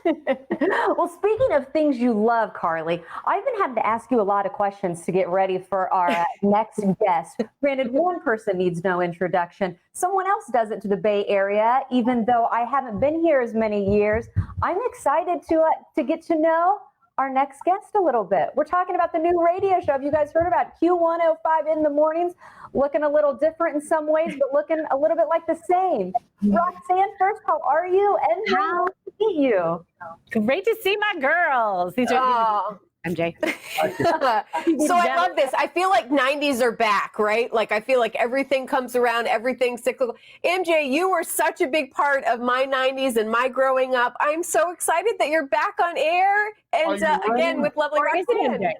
Well, speaking of things you love, Carly, I even had to ask you a lot of questions to get ready for our next guest. Granted, one person needs no introduction. Someone else does it to the Bay Area, even though I haven't been here as many years. I'm excited to get to know our next guest a little bit. We're talking about the new radio show. Have you guys heard about Q105 in the mornings? Looking a little different in some ways, but looking a little bit like the same. Roxanne, first, how are you? And how to meet you? Great to see my girls. These are MJ. So I love this. I feel like 90s are back, right? Like I feel like everything comes around, everything's cyclical. MJ, you were such a big part of my 90s and my growing up. I'm so excited that you're back on air and again with lovely Roxanne.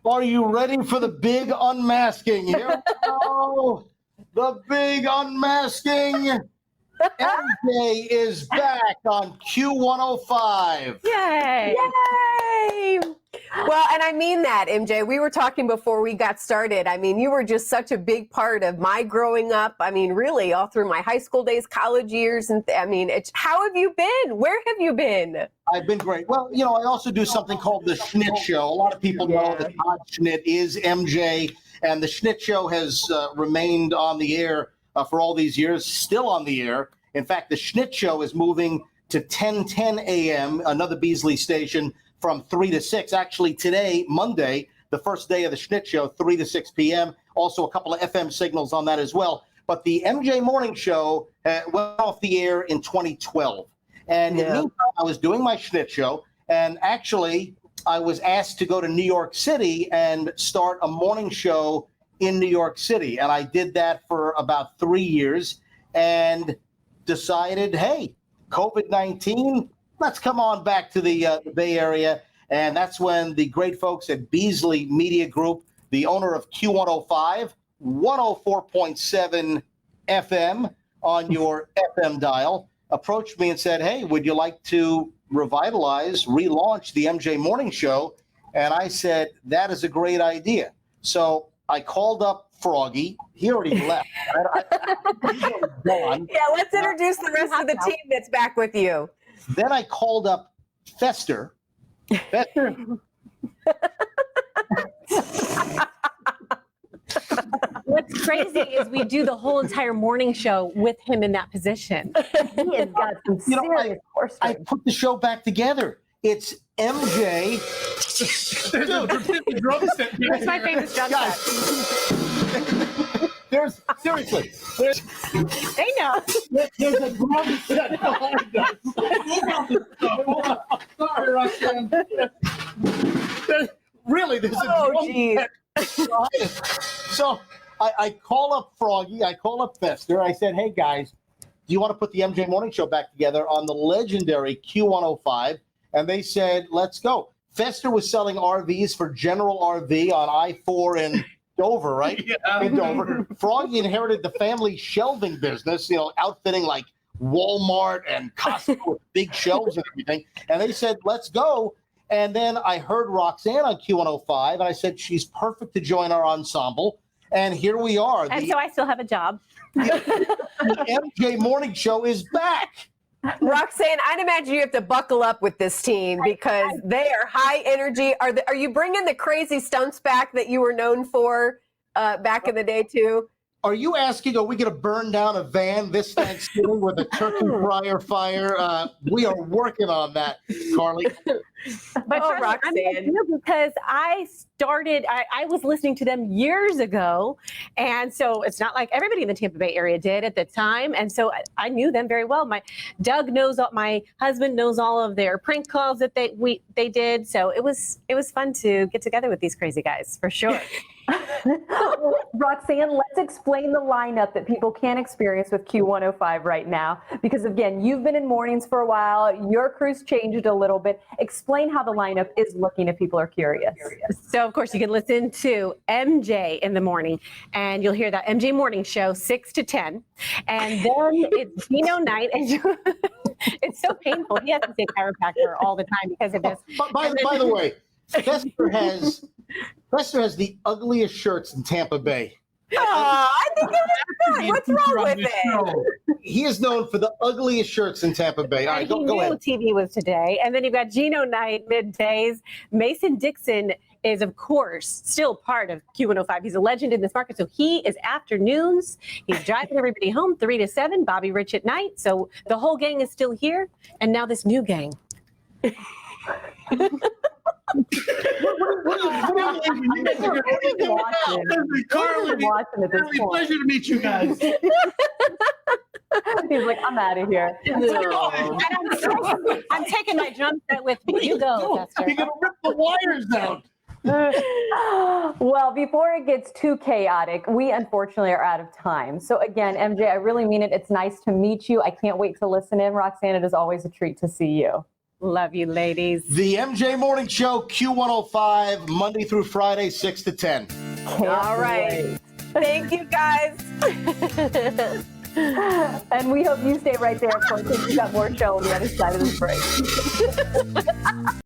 Are you ready for the big unmasking? Here we go. The big unmasking. MJ is back on Q105. Yay! Yay! Well, and I mean that, MJ. We were talking before we got started. I mean, you were just such a big part of my growing up. I mean, really, all through my high school days, college years. And I mean, how have you been? Where have you been? I've been great. Well, you know, I also do something called the Schnitt Show. A lot of people know that Todd Schnitt is MJ, and the Schnitt Show has remained on the air for all these years, still on the air. In fact, the Schnitt Show is moving to 10:10 a.m., another Beasley station, from 3 to 6. Actually, today, Monday, the first day of the Schnitt Show, 3 to 6 p.m. Also, a couple of FM signals on that as well. But the MJ Morning Show went off the air in 2012. And in the meantime, I was doing my Schnitt Show, and actually, I was asked to go to New York City and start a morning show in New York City. And I did that for about 3 years and decided, hey, COVID-19, let's come on back to the Bay Area. And that's when the great folks at Beasley Media Group, the owner of Q105, 104.7 FM on your FM dial, approached me and said, hey, would you like to revitalize, relaunch the MJ Morning Show? And I said, that is a great idea. So I called up Froggy. He already left. Yeah, let's introduce the rest of the team that's back with you. Then I called up Fester. Fester. What's crazy is we do the whole entire morning show with him in that position. He has got some serious horse I put the show back together. It's MJ. That's my famous drum set. Seriously. They know. There's a drum set. Sorry, Roxanne. Really, there's a drum set. So I call up Froggy. I call up Fester. I said, hey, guys, do you want to put the MJ Morning Show back together on the legendary Q105? And they said, let's go. Fester was selling RVs for General RV on I-4 in Dover, right? Yeah. In Dover. Froggy inherited the family shelving business, you know, outfitting like Walmart and Costco with big shelves and everything. And they said, let's go. And then I heard Roxanne on Q105, and I said, she's perfect to join our ensemble. And here we are. And so I still have a job. The MJ Morning Show is back. Roxanne, I'd imagine you have to buckle up with this team because they are high energy. Are you bringing the crazy stunts back that you were known for back in the day too? Are you asking, are we going to burn down a van this Thanksgiving with a turkey fryer fire? We are working on that, Carly. But Roxanne, because I was listening to them years ago. And so it's not like everybody in the Tampa Bay area did at the time. And so I knew them very well. My husband knows all of their prank calls that they did. So it was fun to get together with these crazy guys for sure. Roxanne, let's explain the lineup that people can't experience with Q105 right now. Because again, you've been in mornings for a while. Your crew's changed a little bit. Explain how the lineup is looking if people are curious. So of course you can listen to MJ in the morning and you'll hear that MJ Morning Show 6 to 10. And then it's Dino night. And it's so painful. He has to say chiropractor all the time because of this. By the way, Fester has the ugliest shirts in Tampa Bay. I think it was good. What's wrong with it? he is known for the ugliest shirts in Tampa Bay. All right, And he go knew ahead. TV was today. And then you've got Gino Knight middays. Mason Dixon is, of course, still part of Q105. He's a legend in this market. So he is afternoons. He's driving everybody home 3 to 7. Bobby Rich at night. So the whole gang is still here. And now this new gang. Watching at this point. Pleasure to meet you guys. He's like, I'm out of here. And I'm taking my drum set with me. You go, Chester. You're gonna rip the wires out. Well, before it gets too chaotic, we unfortunately are out of time. So again, MJ, I really mean it. It's nice to meet you. I can't wait to listen in. Roxanne, it is always a treat to see you. Love you, ladies. The MJ Morning Show, Q105, Monday through Friday, 6 to 10. All right. Thank you, guys. And we hope you stay right there, of course, because we've got more show on the other side of this break.